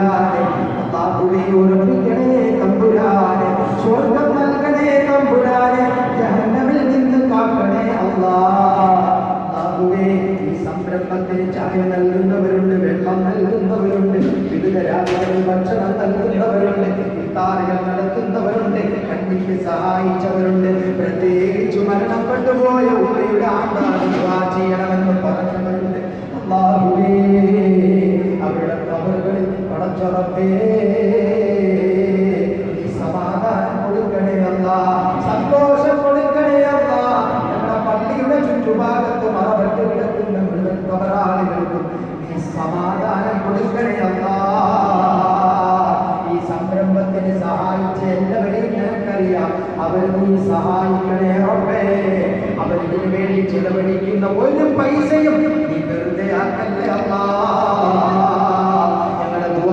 തമ്പുരാനെ, അല്ലാഹുവേ ഉറപ്പിക്കണേ തമ്പുരാനെ, സ്വർഗ്ഗം നൽകണേ തമ്പുരാനെ, ജഹന്നമിൽ നിന്ന് കാക്കണേ അല്ലാഹ്. അല്ലാഹുവേ ഈ സംരംഭത്തിന് ചായ നൽകുന്നവരുണ്ട്, വെള്ളം നൽകുന്നവരുണ്ട്, വിവിധ രാജ്യങ്ങളിൽ ഭക്ഷണം നൽകുന്നവരുണ്ട്, ഇഫ്താറുകൾ നടത്തുന്നവരുണ്ട്, കണ്ണിക്ക് സഹായിച്ചവരുണ്ട്. പ്രത്യേകിച്ച് മരണപ്പെട്ടുപോയ ഉമ്മയുടെ ആത്മാവ് ദുആ ചെയ്യണമെന്ന് പറഞ്ഞവരുണ്ട്. അല്ലാഹുവേ അവരുടെ ഖബറുകളിൽ പടച്ച റബ്ബേ